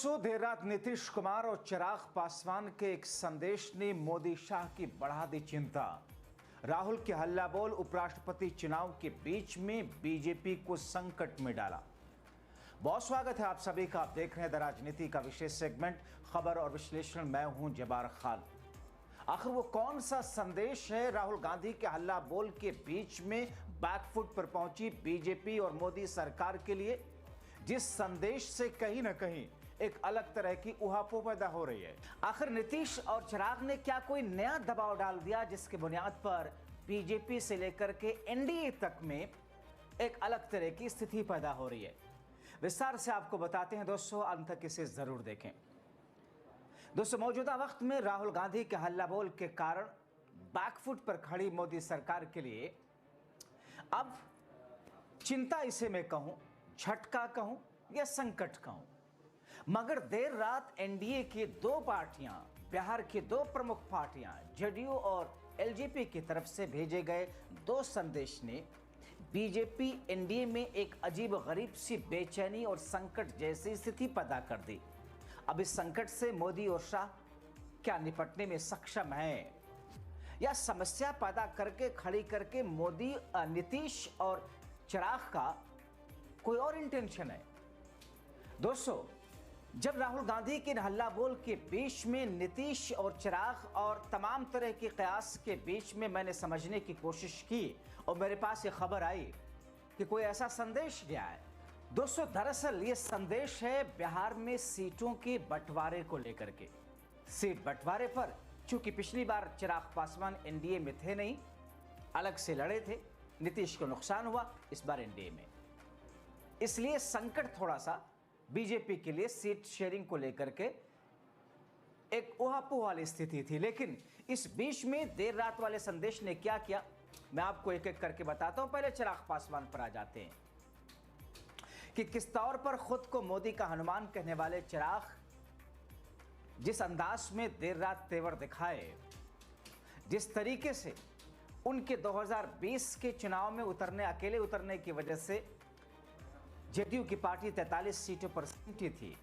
दोस्तों, देर रात नीतीश कुमार और चिराग पासवान के एक संदेश ने मोदी शाह की बढ़ा दी चिंता। राहुल के हल्ला बोल उपराष्ट्रपति चुनाव के बीच में बीजेपी को संकट में डाला। बहुत स्वागत है आप सभी का। आप देख रहे हैं द राजनीति का विशेष सेगमेंट खबर और विश्लेषण। मैं हूं जबार खान। आखिर वो कौन सा संदेश है राहुल गांधी के हल्ला बोल के बीच में बैकफुट पर पहुंची बीजेपी और मोदी सरकार के लिए, जिस संदेश से कहीं ना कहीं एक अलग तरह की उहापोह पैदा हो रही है। आखिर नीतीश और चिराग ने क्या कोई नया दबाव डाल दिया जिसके बुनियाद पर बीजेपी से लेकर के एनडीए तक में एक अलग तरह की स्थिति पैदा हो रही है? विस्तार से आपको बताते हैं दोस्तों, अंत तक इसे जरूर देखें। दोस्तों, मौजूदा वक्त में राहुल गांधी के हल्ला बोल के कारण बैकफुट पर खड़ी मोदी सरकार के लिए अब चिंता, इसे मैं कहूं झटका कहूं या संकट कहूं, मगर देर रात एनडीए की दो पार्टियां, बिहार की दो प्रमुख पार्टियां जेडीयू और एलजेपी की तरफ से भेजे गए दो संदेश ने बीजेपी एनडीए में एक अजीब गरीब सी बेचैनी और संकट जैसी स्थिति पैदा कर दी। अब इस संकट से मोदी और शाह क्या निपटने में सक्षम हैं, या समस्या पैदा करके खड़ी करके मोदी, नीतीश और चिराग का कोई और इंटेंशन है? दोस्तों, जब राहुल गांधी के हल्ला बोल के बीच में नीतीश और चिराग और तमाम तरह के कयास के बीच में मैंने समझने की कोशिश की और मेरे पास ये खबर आई कि कोई ऐसा संदेश गया है। दोस्तों, दरअसल ये संदेश है बिहार में सीटों के बंटवारे को लेकर के। सीट बंटवारे पर चूंकि पिछली बार चिराग पासवान एनडीए में थे नहीं, अलग से लड़े थे, नीतीश को नुकसान हुआ, इस बार एनडीए में, इसलिए संकट थोड़ा सा बीजेपी के लिए सीट शेयरिंग को लेकर के एक उहापोह वाली स्थिति थी। लेकिन इस बीच में देर रात वाले संदेश ने क्या किया, मैं आपको एक एक करके बताता हूं। पहले चिराग पासवान पर आ जाते हैं कि किस तौर पर खुद को मोदी का हनुमान कहने वाले चिराग जिस अंदाज में देर रात तेवर दिखाए, जिस तरीके से उनके 2020 के चुनाव में अकेले उतरने की वजह से जेडीयू की पार्टी 43 सीटों पर सिमटी थी,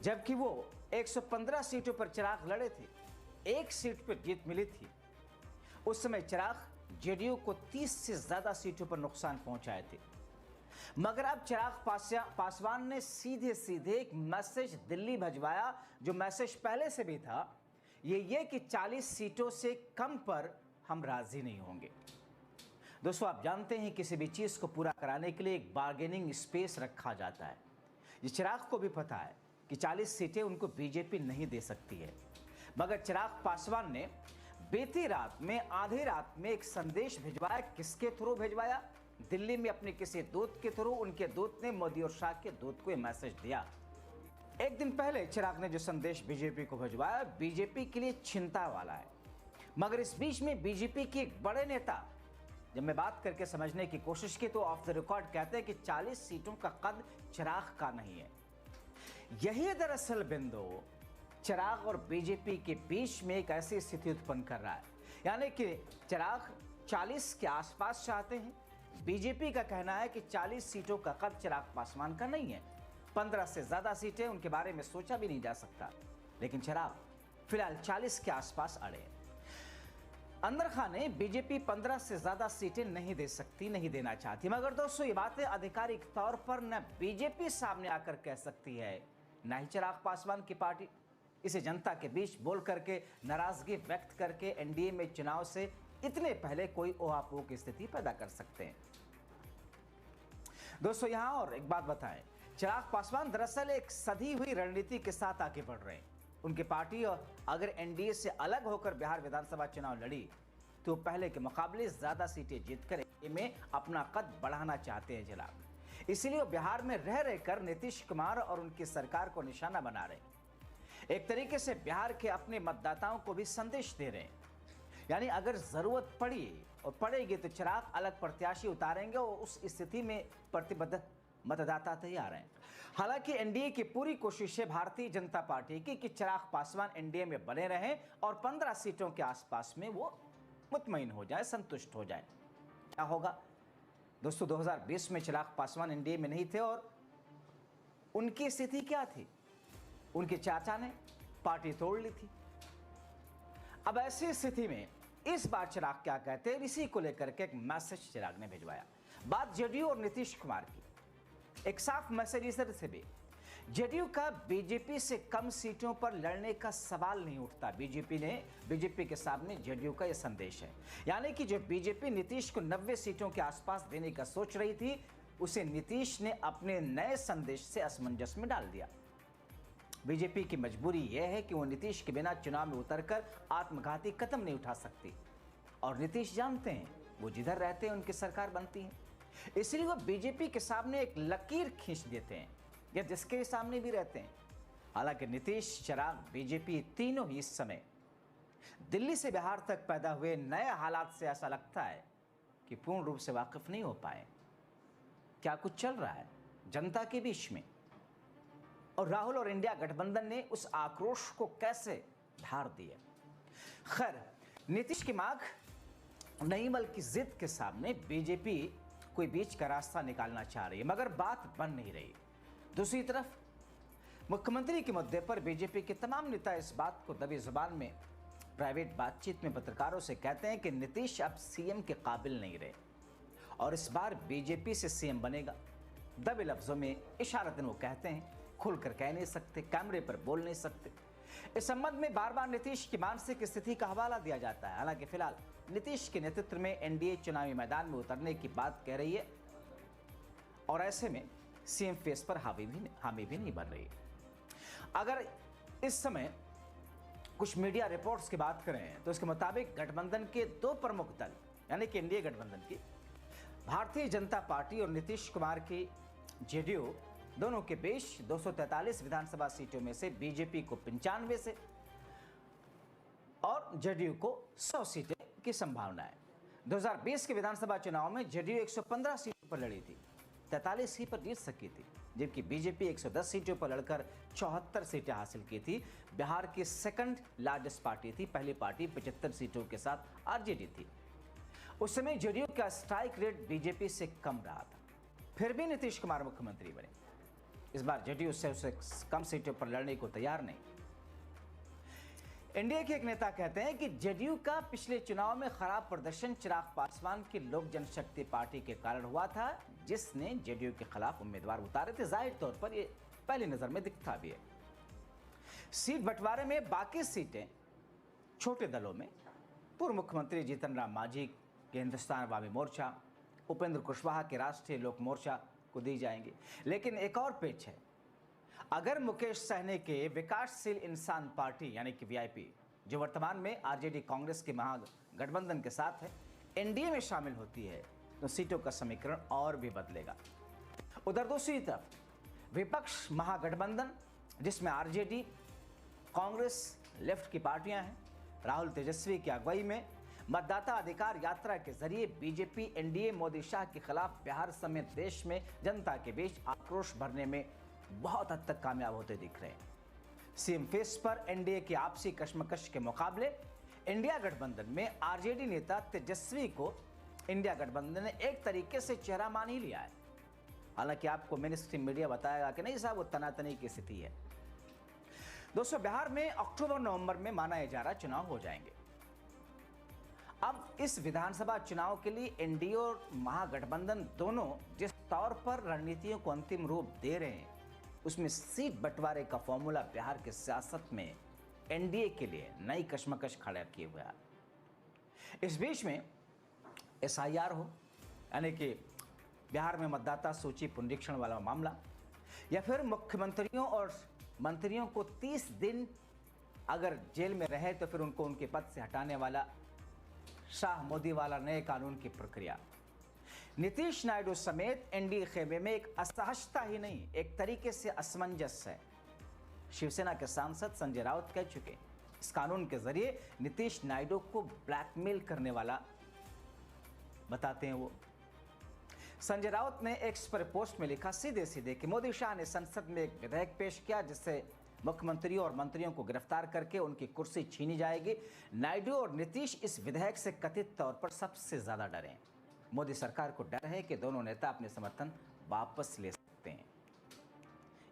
जबकि वो 115 सीटों पर चिराग लड़े थे, एक सीट पर जीत मिली थी। उस समय चिराग जेडीयू को 30 से ज्यादा सीटों पर नुकसान पहुंचाए थे। मगर अब चिराग पासवान ने सीधे सीधे एक मैसेज दिल्ली भिजवाया, जो मैसेज पहले से भी था, ये कि 40 सीटों से कम पर हम राजी नहीं होंगे। दोस्तों, आप जानते हैं किसी भी चीज को पूरा कराने के लिए एक बार्गेनिंग स्पेस रखा जाता है। ये चिराग को भी पता है कि 40 सीटें उनको बीजेपी नहीं दे सकती है, मगर चिराग पासवान ने बीती रात में, आधी रात में एक संदेश भिजवाया। किसके थ्रू भिजवाया? दिल्ली में अपने किसी दूत के थ्रू। उनके दूत ने मोदी और शाह के दूत को यह मैसेज दिया। एक दिन पहले चिराग ने जो संदेश बीजेपी को भिजवाया, बीजेपी के लिए चिंता वाला है। मगर इस बीच में बीजेपी के एक बड़े नेता, जब मैं बात करके समझने की कोशिश की तो ऑफ द रिकॉर्ड कहते हैं कि 40 सीटों का कद चिराग का नहीं है। यही दरअसल बिंदु चिराग और बीजेपी के बीच में एक ऐसी स्थिति उत्पन्न कर रहा है, यानी कि चिराग 40 के आसपास चाहते हैं। बीजेपी का कहना है कि 40 सीटों का कद चिराग पासवान का नहीं है, 15 से ज्यादा सीटें उनके बारे में सोचा भी नहीं जा सकता। लेकिन चिराग फिलहाल 40 के आसपास अड़े हैं। अंदर खाने बीजेपी 15 से ज्यादा सीटें नहीं दे सकती, नहीं देना चाहती। मगर दोस्तों, ये बातें आधिकारिक तौर पर न बीजेपी सामने आकर कह सकती है, न ही चिराग पासवान की पार्टी इसे जनता के बीच बोल करके, नाराजगी व्यक्त करके एनडीए में चुनाव से इतने पहले कोई उहापोह की स्थिति पैदा कर सकते हैं। दोस्तों, यहां और एक बात बताएं, चिराग पासवान दरअसल एक सधी हुई रणनीति के साथ आगे बढ़ रहे हैं। उनकी पार्टी और अगर एनडीए से अलग होकर बिहार विधानसभा चुनाव लड़ी तो पहले के मुकाबले ज्यादा सीटें जीतकर एनडीए में अपना कद बढ़ाना चाहते हैं चिराग। इसीलिए वो बिहार में रह रहकर नीतीश कुमार और उनकी सरकार को निशाना बना रहे हैं। एक तरीके से बिहार के अपने मतदाताओं को भी संदेश दे रहे हैं, यानी अगर जरूरत पड़ी और पड़ेगी तो चिराग अलग प्रत्याशी उतारेंगे और उस स्थिति में प्रतिबद्ध मतदाता तैयार हैं। हालांकि एनडीए की पूरी कोशिश है भारतीय जनता पार्टी की कि चिराग पासवान एनडीए में बने रहें और 15 सीटों के आसपास में वो मुतमईन हो जाए, संतुष्ट हो जाए। क्या होगा दोस्तों, 2020 में चिराग पासवान एनडीए में नहीं थे और उनकी स्थिति क्या थी? उनके चाचा ने पार्टी तोड़ ली थी। अब ऐसी स्थिति में इस बार चिराग क्या कहते हैं, इसी को लेकर के एक मैसेज चिराग ने भिजवाया। बात जेडीयू और नीतीश कुमार की। एक साफ मैसेज इस तरह से भी, जेडीयू का बीजेपी से कम सीटों पर लड़ने का सवाल नहीं उठता। बीजेपी के सामने जेडीयू का यह संदेश है, यानी कि जो बीजेपी नीतीश को 90 सीटों के आसपास देने का सोच रही थी, उसे नीतीश ने अपने नए संदेश से असमंजस में डाल दिया। बीजेपी की मजबूरी यह है कि वो नीतीश के बिना चुनाव में उतरकर आत्मघाती कदम नहीं उठा सकती, और नीतीश जानते हैं वो जिधर रहते हैं उनकी सरकार बनती है, इसलिए वो बीजेपी के सामने एक लकीर खींच देते हैं, या जिसके सामने भी रहते हैं। हालांकि नीतीश, चिराग, बीजेपी तीनों ही इस समय दिल्ली से बिहार तक पैदा हुए नए हालात से ऐसा लगता है कि पूर्ण रूप से वाकिफ नहीं हो पाए क्या कुछ चल रहा है जनता के बीच में, और राहुल और इंडिया गठबंधन ने उस आक्रोश को कैसे धार दिया। खैर, नीतीश की मांग नहीं बल्कि जिद के सामने बीजेपी कोई बीच का रास्ता निकालना चाह रही है, मगर बात बन नहीं रही। दूसरी तरफ मुख्यमंत्री के मुद्दे पर बीजेपी के तमाम नेता इस बात को दबी जुबान में प्राइवेट बातचीत में पत्रकारों से कहते हैं कि नीतीश अब सीएम के काबिल नहीं रहे और इस बार बीजेपी से सीएम बनेगा। दबे लफ्जों में इशारतन वो कहते हैं, खुलकर कह नहीं सकते, कैमरे पर बोल नहीं सकते। इस संबंध में बार बार नीतीश की मानसिक स्थिति का हवाला दिया जाता है। हालांकि फिलहाल नीतीश के नेतृत्व में एनडीए चुनावी मैदान में उतरने की बात कह रही है, और ऐसे में सीएम फेस पर हामी भी नहीं बन रही। अगर इस समय कुछ मीडिया रिपोर्ट्स की बात करें तो इसके मुताबिक गठबंधन के दो प्रमुख दल, यानी कि एनडीए गठबंधन की भारतीय जनता पार्टी और नीतीश कुमार की जेडीयू, दोनों के बीच 243 विधानसभा सीटों में से बीजेपी को 95 से और जेडीयू को 100 सीटें की संभावना है। 2020 के विधानसभा चुनाव में जेडीयू 115 सीटों पर लड़ी थी, 43 ही पर जीत सकी थी, जबकि बीजेपी 110 सीटों पर लड़कर 74 सीटें हासिल की थी। बिहार की सेकंड लार्जेस्ट पार्टी थी, पहली पार्टी 75 सीटों के साथ आरजेडी थी। उस समय जेडीयू का स्ट्राइक रेट बीजेपी से कम रहा था, फिर भी नीतीश कुमार मुख्यमंत्री बने। इस बार जेडीयू से कम सीटों पर लड़ने को तैयार नहीं। एनडीए के एक नेता कहते हैं कि जेडीयू का पिछले चुनाव में खराब प्रदर्शन चिराग पासवान की लोक जनशक्ति पार्टी के कारण हुआ था, जिसने जेडीयू के खिलाफ उम्मीदवार उतारे थे। जाहिर तौर पर यह पहली नजर में दिखता भी है। सीट बंटवारे में बाकी सीटें छोटे दलों में पूर्व मुख्यमंत्री जीतन राम मांझी के हिंदुस्तान अवामी मोर्चा, उपेंद्र कुशवाहा के राष्ट्रीय लोक मोर्चा को दी जाएंगी। लेकिन एक और पेच है, अगर मुकेश सहनी के विकासशील इंसान पार्टी यानी कि वीआईपी, जो वर्तमान में आरजेडी कांग्रेस के महागठबंधन के साथ है, एनडीए में शामिल होती है, तो सीटों का समीकरण और भी बदलेगा। उधर दूसरी तरफ विपक्ष महागठबंधन, जिसमें आरजेडी, कांग्रेस, लेफ्ट की पार्टियां हैं, राहुल तेजस्वी की अगुवाई में मतदाता अधिकार यात्रा के जरिए बीजेपी एनडीए मोदी शाह के खिलाफ बिहार समेत देश में जनता के बीच आक्रोश भरने में बहुत हद तक कामयाब होते दिख रहे हैं। सीएम फेस पर एनडीए की आपसी कशमकश के मुकाबले इंडिया गठबंधन में आरजेडी नेता तेजस्वी को इंडिया गठबंधन ने एक तरीके से चेहरा मान ही लिया है। हालांकि आपको मेन स्ट्रीम मीडिया बताएगा कि नहीं साहब, वो तनातनी की स्थिति है। दोस्तों, बिहार में अक्टूबर नवंबर में माना जा रहा चुनाव हो जाएंगे। अब इस विधानसभा चुनाव के लिए एनडीए और महागठबंधन दोनों जिस तौर पर रणनीतियों को अंतिम रूप दे रहे हैं, उसमें सीट बंटवारे का फॉर्मूला बिहार की सियासत में एनडीए के लिए नई कशमकश खड़ा किए हुआ है। इस बीच में एसआईआर हो, यानी कि बिहार में मतदाता सूची पुनरीक्षण वाला मामला, या फिर मुख्यमंत्रियों और मंत्रियों को 30 दिन अगर जेल में रहे तो फिर उनको उनके पद से हटाने वाला शाह मोदी वाला नए कानून की प्रक्रिया, नीतीश नायडू समेत एनडीए खेमे में एक असहजता ही नहीं, एक तरीके से असमंजस है। शिवसेना के सांसद संजय राउत कह चुके, इस कानून के जरिए नीतीश नायडू को ब्लैकमेल करने वाला बताते हैं वो। संजय राउत ने एक्स पर पोस्ट में लिखा सीधे सीधे कि मोदी शाह ने संसद में एक विधेयक पेश किया जिससे मुख्यमंत्रियों और मंत्रियों को गिरफ्तार करके उनकी कुर्सी छीनी जाएगी। नायडू और नीतीश इस विधेयक से कथित तौर पर सबसे ज्यादा डरे हैं। मोदी सरकार को डर है कि दोनों नेता अपने समर्थन वापस ले सकते हैं।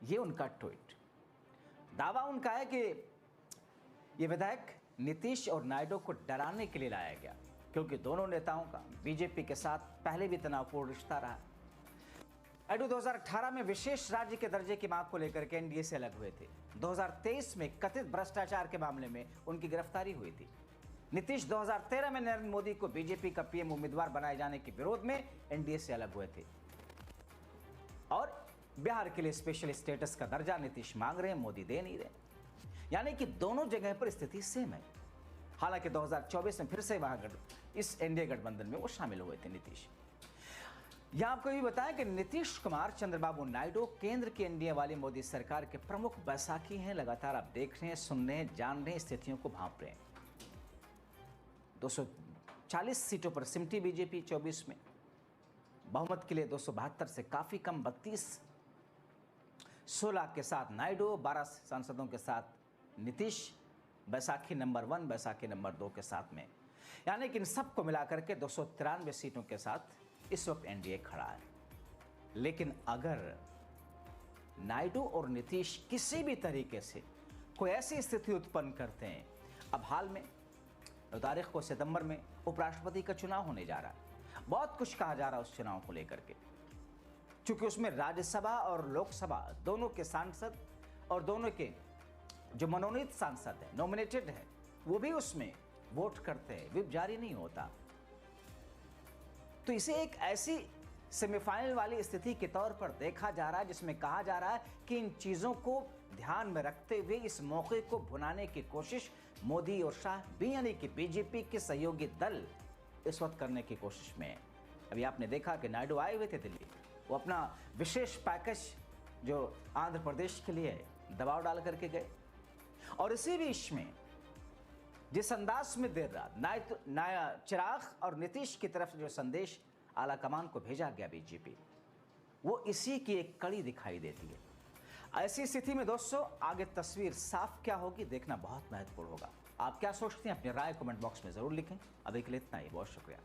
ये उनका ट्वीट। दावा उनका है कि ये विधेयक नीतीश और नायडू को डराने के लिए लाया गया, क्योंकि दोनों नेताओं का बीजेपी के साथ पहले भी तनावपूर्ण रिश्ता रहा। नायडू 2018 में विशेष राज्य के दर्जे की मांग को लेकर के एनडीए से अलग हुए थे। 2023 में कथित भ्रष्टाचार के मामले में उनकी गिरफ्तारी हुई थी। नीतीश 2013 में नरेंद्र मोदी को बीजेपी का पीएम उम्मीदवार बनाए जाने के विरोध में एनडीए से अलग हुए थे। और बिहार के लिए स्पेशल स्टेटस का दर्जा नीतीश मांग रहे हैं, मोदी दे नहीं रहे। यानी कि दोनों जगह पर स्थिति सेम है। हालांकि 2024 में फिर से वहां इस एनडीए गठबंधन में वो शामिल हुए थे नीतीश। यहां आपको भी बताएं कि नीतीश कुमार, चंद्रबाबू नायडू केंद्र की एनडीए वाली मोदी सरकार के प्रमुख बैसाखी हैं। लगातार आप देख रहे हैं, सुन रहे हैं, जान रहे हैं, स्थितियों को भांप रहे हैं। 240 सीटों पर सिमटी बीजेपी 24 में, बहुमत के लिए 272 से काफी कम 32, 16 के साथ नायडू, 12 सांसदों के साथ नीतीश, बैसाखी नंबर 1, बैसाखी नंबर 2 के साथ में। यानी कि इन सबको मिलाकर के 293 सीटों के साथ इस वक्त एनडीए खड़ा है। लेकिन अगर नायडू और नीतीश किसी भी तरीके से कोई ऐसी स्थिति उत्पन्न करते हैं, अब हाल में 9 तारीख को सितंबर में उपराष्ट्रपति का चुनाव होने जा रहा है। बहुत कुछ कहा जा रहा है उस चुनाव को लेकर के, क्योंकि उसमें राज्यसभा और लोकसभा दोनों के सांसद और दोनों के जो मनोनीत सांसद हैं, नॉमिनेटेड हैं, वो भी उसमें वोट करते हैं, व्हिप जारी नहीं होता। तो इसे एक ऐसी सेमीफाइनल वाली स्थिति के तौर पर देखा जा रहा है, जिसमें कहा जा रहा है कि इन चीजों को ध्यान में रखते हुए इस मौके को भुनाने की कोशिश मोदी और शाह भी, यानी कि बीजेपी के सहयोगी दल इस वक्त करने की कोशिश में है। अभी आपने देखा कि नायडू आए हुए थे दिल्ली, वो अपना विशेष पैकेज जो आंध्र प्रदेश के लिए दबाव डाल करके गए। और इसी बीच में जिस अंदाज में देर रात चिराग और नीतीश की तरफ से जो संदेश आला कमान को भेजा गया बीजेपी, वो इसी की एक कड़ी दिखाई देती है। ऐसी स्थिति में दोस्तों आगे तस्वीर साफ क्या होगी, देखना बहुत महत्वपूर्ण होगा। आप क्या सोचते हैं, अपनी राय कमेंट बॉक्स में जरूर लिखें। अभी के लिए इतना ही, बहुत शुक्रिया।